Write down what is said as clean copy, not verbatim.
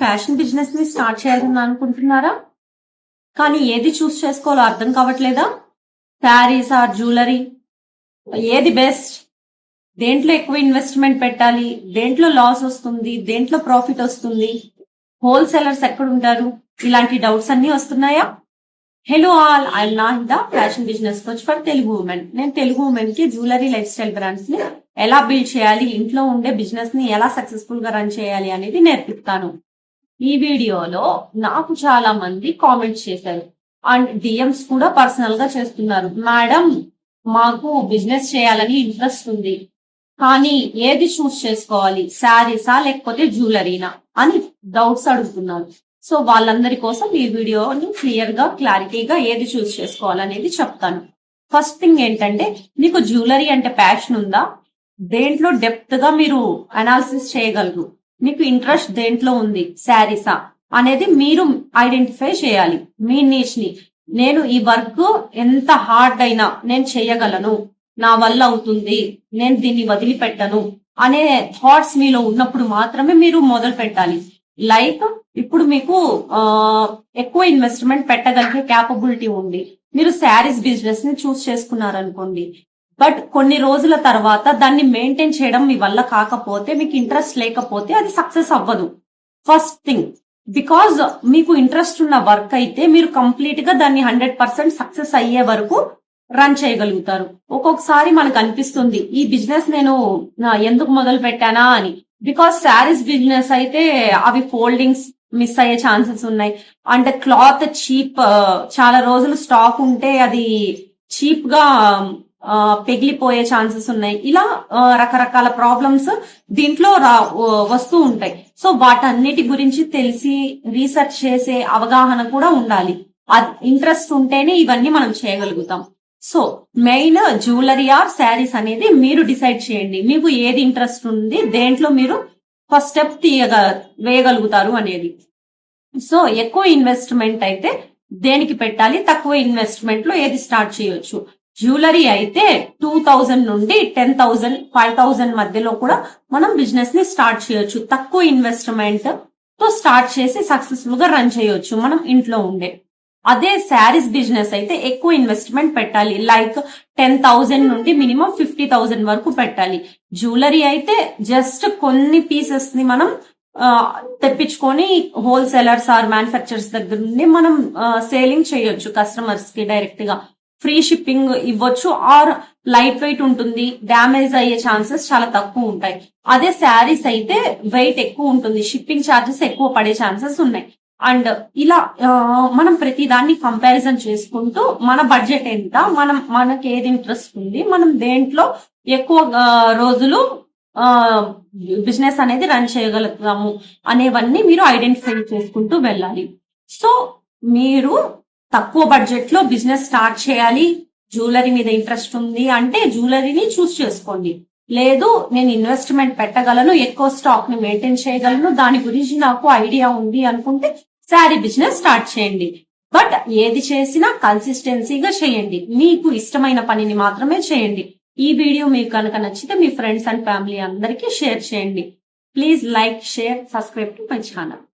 Fashion business ని start చేయాలని అనుకుంటున్నారా? కానీ ఏది చూస్ చేసుకోవాలో అర్థం కావట్లేదా? శారీస్ ఆర్ జ్యువెలరీ, ఏది బెస్ట్? దేంట్లో ఎక్కువ ఇన్వెస్ట్మెంట్ పెట్టాలి? దేంట్లో లాస్ వస్తుంది? దేంట్లో ప్రాఫిట్ వస్తుంది? హోల్సేలర్స్ ఎక్కడ ఉంటారు? ఇలాంటి డౌట్స్ అన్ని వస్తున్నాయా? Hello all, I'm Nahida, fashion business coach for Telugu women. నేను తెలుగు ఉమెన్ కి జ్యువెలరీ లైఫ్ స్టైల్ బ్రాండ్స్ ని ఎలా బిల్డ్ చేయాలి, ఇంట్లో ఉండే బిజినెస్ ని ఎలా సక్సెస్ఫుల్ గా రన్ చేయాలి అనేది నేర్పిస్తాను. ఈ వీడియోలో నాకు చాలా మంది కామెంట్స్ చేశారు అండ్ డిఎంస్ కూడా పర్సనల్ గా చేస్తున్నారు. మేడం, మాకు బిజినెస్ చేయాలని ఇంట్రెస్ట్ ఉంది, కానీ ఏది చూస్ చేసుకోవాలి, శారీసా లేకపోతే జ్యువెలరీనా అని డౌట్స్ అడుగుతున్నారు. సో వాళ్ళందరి కోసం ఈ వీడియోని క్లియర్ గా క్లారిటీగా ఏది చూస్ చేసుకోవాలనేది చెప్తాను. ఫస్ట్ థింగ్ ఏంటంటే, మీకు జ్యువెలరీ అంటే ప్యాషన్ ఉందా? దేంట్లో డెప్త్ గా మీరు అనాలిసిస్ చేయగలరు? మీకు ఇంట్రెస్ట్ దేంట్లో ఉంది, శారీసా అనేది మీరు ఐడెంటిఫై చేయాలి. మీ నీచ్ ని, నేను ఈ వర్క్ ఎంత హార్డ్ అయినా నేను చేయగలను, నా వల్ల అవుతుంది, నేను దీన్ని వదిలిపెట్టను అనే థాట్స్ మీలో ఉన్నప్పుడు మాత్రమే మీరు మొదలు పెట్టాలి. లైక్ ఇప్పుడు మీకు ఎక్కువ ఇన్వెస్ట్మెంట్ పెట్టగలిగే క్యాపబిలిటీ ఉంది, మీరు శారీస్ బిజినెస్ ని చూస్ చేసుకున్నారనుకోండి. బట్ కొన్ని రోజుల తర్వాత దాన్ని మెయింటైన్ చేయడం మీ వల్ల కాకపోతే, మీకు ఇంట్రెస్ట్ లేకపోతే అది సక్సెస్ అవ్వదు. ఫస్ట్ థింగ్, బికాజ్ మీకు ఇంట్రెస్ట్ ఉన్న వర్క్ అయితే మీరు కంప్లీట్ గా దాన్ని 100% సక్సెస్ అయ్యే వరకు రన్ చేయగలుగుతారు. ఒక్కొక్కసారి మనకు అనిపిస్తుంది ఈ బిజినెస్ నేను ఎందుకు మొదలు పెట్టానా అని. బికాస్ శారీస్ బిజినెస్ అయితే అవి ఫోల్డింగ్స్ మిస్ అయ్యే ఛాన్సెస్ ఉన్నాయి, అంటే క్లాత్ చీప్, చాలా రోజులు స్టాక్ ఉంటే అది చీప్ గా పెగిలిపోయే ఛాన్సెస్ ఉన్నాయి. ఇలా రకరకాల ప్రాబ్లమ్స్ దీంట్లో వస్తూ ఉంటాయి. సో వాటన్నిటి గురించి తెలిసి రీసెర్చ్ చేసే అవగాహన కూడా ఉండాలి. ఇంట్రెస్ట్ ఉంటేనే ఇవన్నీ మనం చేయగలుగుతాం. So main jewellery or saris అనేది మీరు డిసైడ్ చేయండి. మీకు ఏది ఇంట్రెస్ట్ ఉంది, దేంట్లో మీరు ఫస్ట్ స్టెప్ వేయగలుగుతారు అనేది. సో ఎక్కువ ఇన్వెస్ట్మెంట్ అయితే దేనికి పెట్టాలి, తక్కువ ఇన్వెస్ట్మెంట్ లో ఏది స్టార్ట్ చేయొచ్చు? జ్యువెలరీ అయితే 2000 నుండి 10,000, 5,000 మధ్యలో కూడా మనం బిజినెస్ ని స్టార్ట్ చేయొచ్చు. తక్కువ ఇన్వెస్ట్మెంట్ తో స్టార్ట్ చేసి సక్సెస్ఫుల్ గా రన్ చేయొచ్చు మనం ఇంట్లో ఉండే. అదే శారీస్ బిజినెస్ అయితే ఎక్కువ ఇన్వెస్ట్మెంట్ పెట్టాలి, లైక్ 10,000 నుండి మినిమం 50,000 వరకు పెట్టాలి. జ్యువెలరీ అయితే జస్ట్ కొన్ని పీసెస్ ని మనం తెప్పించుకొని హోల్సేలర్స్ ఆర్ మ్యానుఫ్యాక్చరర్స్ దగ్గర నుండి మనం సేలింగ్ చేయొచ్చు కస్టమర్స్ కి డైరెక్ట్ గా. ఫ్రీ షిప్పింగ్ ఇవ్వచ్చు, ఆర్ లైట్ వెయిట్ ఉంటుంది, డ్యామేజ్ అయ్యే ఛాన్సెస్ చాలా తక్కువ ఉంటాయి. అదే శారీస్ అయితే వెయిట్ ఎక్కువ ఉంటుంది, షిప్పింగ్ ఛార్జెస్ ఎక్కువ పడే ఛాన్సెస్ ఉన్నాయి. అండ్ ఇలా మనం ప్రతి దాన్ని కంపారిజన్ చేసుకుంటూ మన బడ్జెట్ ఎంత, మనకి ఏది ఇంట్రెస్ట్ ఉంది, మనం దేంట్లో ఎక్కువ రోజులు బిజినెస్ అనేది రన్ చేయగలుగుతాము అనేవన్నీ మీరు ఐడెంటిఫై చేసుకుంటూ వెళ్ళాలి. సో మీరు తక్కువ బడ్జెట్ లో బిజినెస్ స్టార్ట్ చేయాలి, జ్యువెలరీ మీద ఇంట్రెస్ట్ ఉంది అంటే జ్యువెలరీని చూస్ చేసుకోండి. లేదు, నేను ఇన్వెస్ట్మెంట్ పెట్టగలను, ఎక్కువ స్టాక్ ని మెయింటైన్ చేయగలను, దాని గురించి నాకు ఐడియా ఉంది అనుకుంటే శారీ బిజినెస్ స్టార్ట్ చేయండి. బట్ ఏది చేసినా కన్సిస్టెన్సీగా చేయండి, మీకు ఇష్టమైన పనిని మాత్రమే చేయండి. ఈ వీడియో మీకు కనుక నచ్చితే మీ ఫ్రెండ్స్ అండ్ ఫ్యామిలీ అందరికీ షేర్ చేయండి. Please like, share, subscribe to my channel.